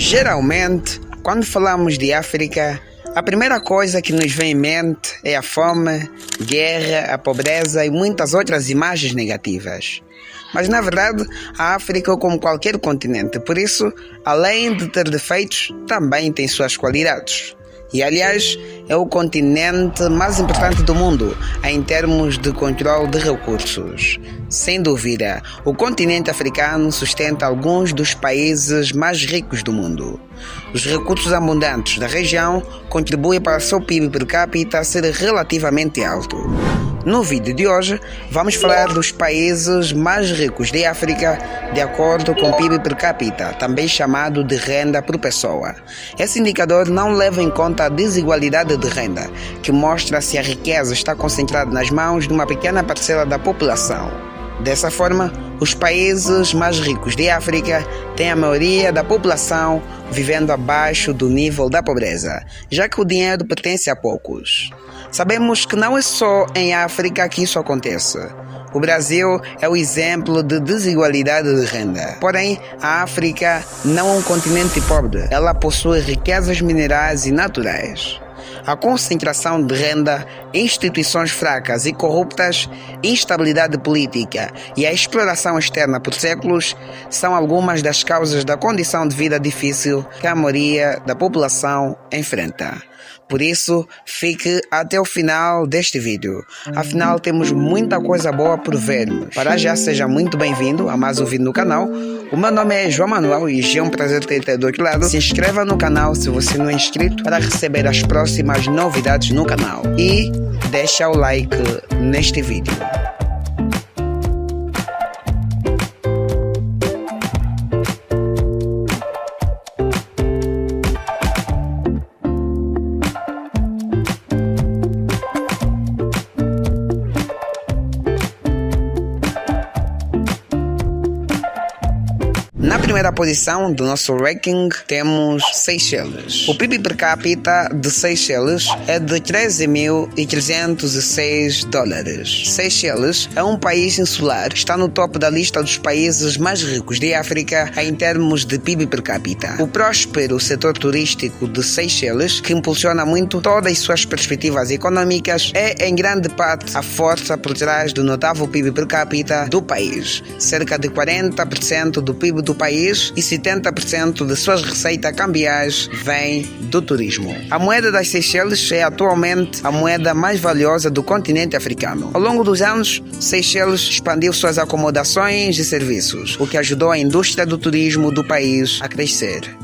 Geralmente, quando falamos de África, a primeira coisa que nos vem em mente é a fome, guerra, a pobreza e muitas outras imagens negativas. Mas na verdade, a África é como qualquer continente, por isso, além de ter defeitos, também tem suas qualidades. E aliás, é o continente mais importante do mundo em termos de controle de recursos. Sem dúvida, o continente africano sustenta alguns dos países mais ricos do mundo. Os recursos abundantes da região contribuem para seu PIB per capita ser relativamente alto. No vídeo de hoje, vamos falar dos países mais ricos de África de acordo com o PIB per capita, também chamado de renda por pessoa. Esse indicador não leva em conta a desigualdade de renda, que mostra se a riqueza está concentrada nas mãos de uma pequena parcela da população. Dessa forma, os países mais ricos de África têm a maioria da população vivendo abaixo do nível da pobreza, já que o dinheiro pertence a poucos. Sabemos que não é só em África que isso acontece. O Brasil é o exemplo de desigualdade de renda. Porém, a África não é um continente pobre. Ela possui riquezas minerais e naturais. A concentração de renda, instituições fracas e corruptas, instabilidade política e a exploração externa por séculos são algumas das causas da condição de vida difícil que a maioria da população enfrenta. Por isso, fique até o final deste vídeo. Afinal, temos muita coisa boa por vermos. Para já, seja muito bem-vindo a mais um vídeo no canal. O meu nome é João Manuel e é um prazer ter do outro lado. Se inscreva no canal se você não é inscrito para receber as próximas novidades no canal. E deixa o like neste vídeo. Na primeira posição do nosso ranking temos Seychelles. O PIB per capita de Seychelles é de 13.306 dólares. Seychelles é um país insular, está no topo da lista dos países mais ricos de África em termos de PIB per capita. O próspero setor turístico de Seychelles, que impulsiona muito todas as suas perspectivas econômicas, é em grande parte a força por trás do notável PIB per capita do país. Cerca de 40% do PIB do país e 70% de suas receitas cambiais vem do turismo. A moeda das Seychelles é atualmente a moeda mais valiosa do continente africano. Ao longo dos anos, Seychelles expandiu suas acomodações e serviços, o que ajudou a indústria do turismo do país a crescer.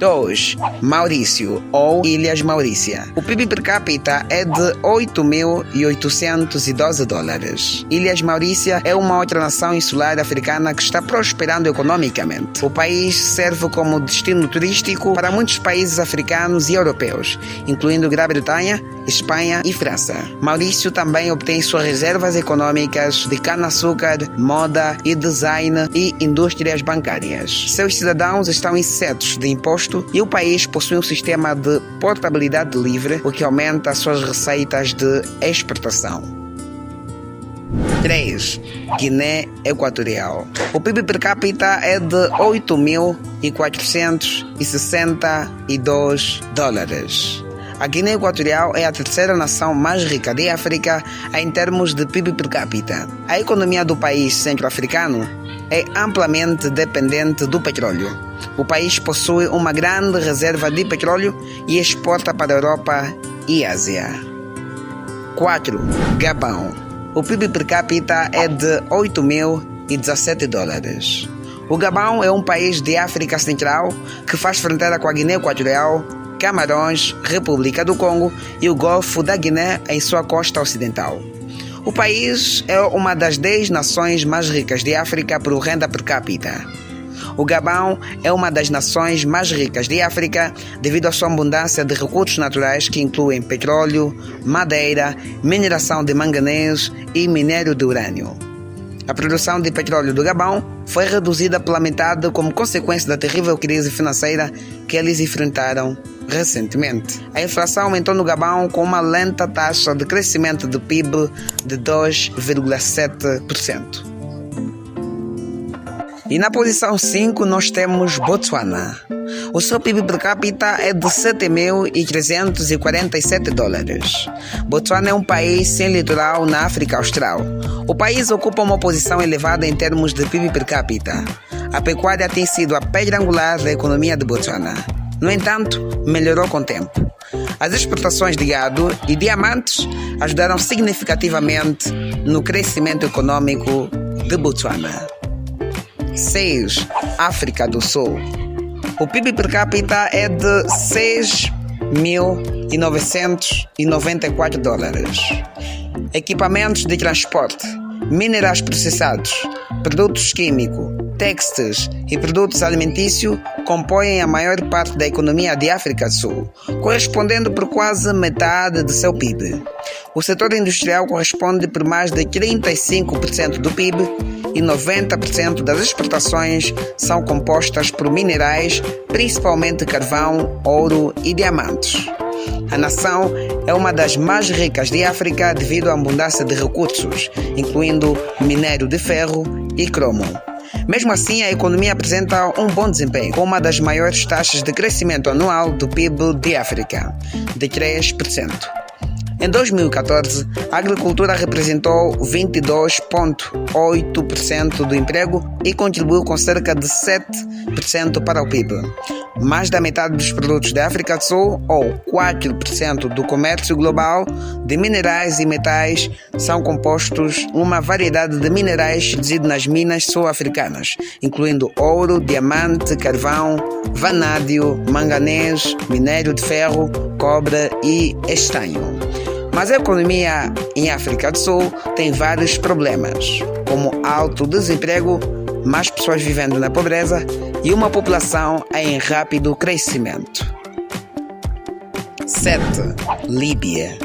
2. Maurício, ou Ilhas Maurícia. O PIB per capita é de 8.812 dólares. Ilhas Maurícia é uma outra nação insular africana que está prosperando economicamente. O país serve como destino turístico para muitos países africanos e europeus, incluindo Grã-Bretanha, Espanha e França. Maurício também obtém suas reservas econômicas de cana-açúcar, moda e design e indústrias bancárias. Seus cidadãos estão isentos de imposto e o país possui um sistema de portabilidade livre, o que aumenta as suas receitas de exportação. 3. Guiné Equatorial. O PIB per capita é de 8.462 dólares. A Guiné Equatorial é a terceira nação mais rica de África em termos de PIB per capita. A economia do país centro-africano é amplamente dependente do petróleo. O país possui uma grande reserva de petróleo e exporta para a Europa e Ásia. 4. Gabão. O PIB per capita é de 8.017 dólares. O Gabão é um país de África Central que faz fronteira com a Guiné Equatorial, Camarões, República do Congo e o Golfo da Guiné em sua costa ocidental. O país é uma das 10 nações mais ricas de África por renda per capita. O Gabão é uma das nações mais ricas de África devido à sua abundância de recursos naturais que incluem petróleo, madeira, mineração de manganês e minério de urânio. A produção de petróleo do Gabão foi reduzida pela metade como consequência da terrível crise financeira que eles enfrentaram recentemente. A inflação aumentou no Gabão com uma lenta taxa de crescimento do PIB de 2,7%. E na posição 5 nós temos Botsuana. O seu PIB per capita é de 7.347 dólares. Botsuana é um país sem litoral na África Austral. O país ocupa uma posição elevada em termos de PIB per capita. A pecuária tem sido a pedra angular da economia de Botsuana. No entanto, melhorou com o tempo. As exportações de gado e diamantes ajudaram significativamente no crescimento econômico de Botsuana. 6. África do Sul. O PIB per capita é de 6.994 dólares. Equipamentos de transporte, minerais processados, produtos químicos, textos e produtos alimentícios compõem a maior parte da economia de África do Sul, correspondendo por quase metade do seu PIB. O setor industrial corresponde por mais de 35% do PIB e 90% das exportações são compostas por minerais, principalmente carvão, ouro e diamantes. A nação é uma das mais ricas de África devido à abundância de recursos, incluindo minério de ferro e cromo. Mesmo assim, a economia apresenta um bom desempenho, com uma das maiores taxas de crescimento anual do PIB de África, de 3%. Em 2014, a agricultura representou 22,8% do emprego e contribuiu com cerca de 7% para o PIB. Mais da metade dos produtos da África do Sul, ou 4% do comércio global de minerais e metais, são compostos uma variedade de minerais produzidos nas minas sul-africanas, incluindo ouro, diamante, carvão, vanádio, manganês, minério de ferro, cobre e estanho. Mas a economia em África do Sul tem vários problemas, como alto desemprego, mais pessoas vivendo na pobreza e uma população em rápido crescimento. 7. Líbia.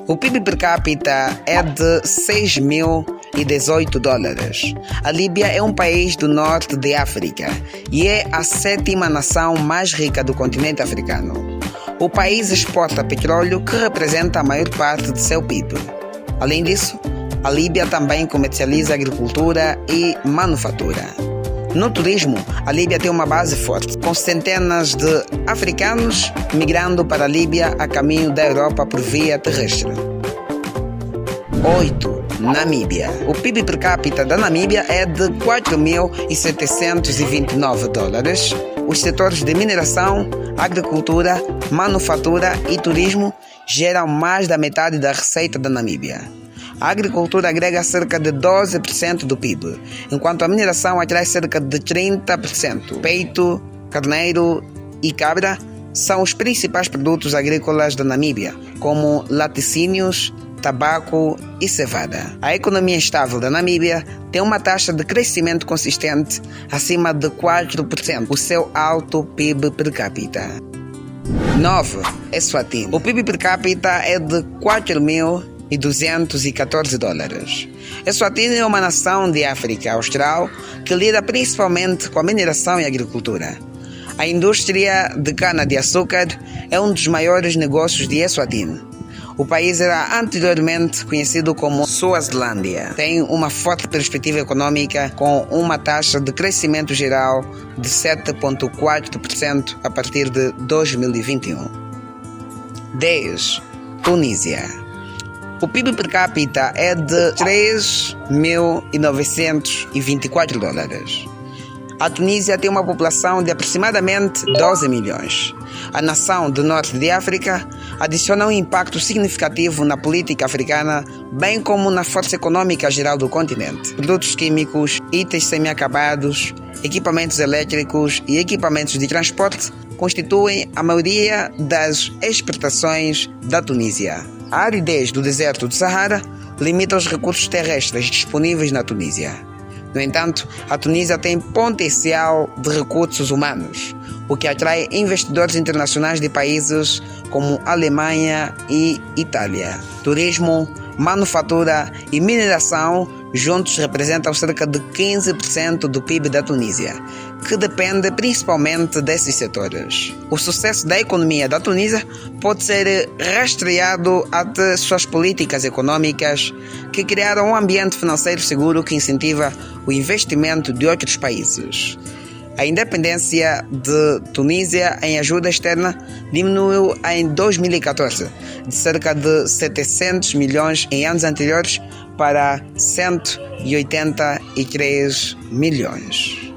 O PIB per capita é de 6.018 dólares. A Líbia é um país do norte de África e é a 7ª nação mais rica do continente africano. O país exporta petróleo, que representa a maior parte de seu PIB. Além disso, a Líbia também comercializa agricultura e manufatura. No turismo, a Líbia tem uma base forte, com centenas de africanos migrando para a Líbia a caminho da Europa por via terrestre. 8. Namíbia. O PIB per capita da Namíbia é de 4.729 dólares. Os setores de mineração, agricultura, manufatura e turismo geram mais da metade da receita da Namíbia. A agricultura agrega cerca de 12% do PIB, enquanto a mineração atrai cerca de 30%. Peito, carneiro e cabra são os principais produtos agrícolas da Namíbia, como laticínios, tabaco e cevada. A economia estável da Namíbia tem uma taxa de crescimento consistente acima de 4%, o seu alto PIB per capita. 9. Eswatini. O PIB per capita é de 4.214 dólares. Eswatini é uma nação de África Austral que lida principalmente com a mineração e a agricultura. A indústria de cana-de-açúcar é um dos maiores negócios de Eswatini. O país era anteriormente conhecido como Suazilândia. Tem uma forte perspectiva econômica com uma taxa de crescimento geral de 7,4% a partir de 2021. 10. Tunísia. O PIB per capita é de 3.924 dólares. A Tunísia tem uma população de aproximadamente 12 milhões. A nação do norte de África adiciona um impacto significativo na política africana, bem como na força econômica geral do continente. Produtos químicos, itens semi-acabados, equipamentos elétricos e equipamentos de transporte constituem a maioria das exportações da Tunísia. A aridez do deserto do Saara limita os recursos terrestres disponíveis na Tunísia. No entanto, a Tunísia tem potencial de recursos humanos, o que atrai investidores internacionais de países como Alemanha e Itália. Turismo, manufatura e mineração juntos representam cerca de 15% do PIB da Tunísia, que depende principalmente desses setores. O sucesso da economia da Tunísia pode ser rastreado até suas políticas econômicas que criaram um ambiente financeiro seguro que incentiva o investimento de outros países. A independência de Tunísia em ajuda externa diminuiu em 2014, de cerca de 700 milhões em anos anteriores para 183 milhões.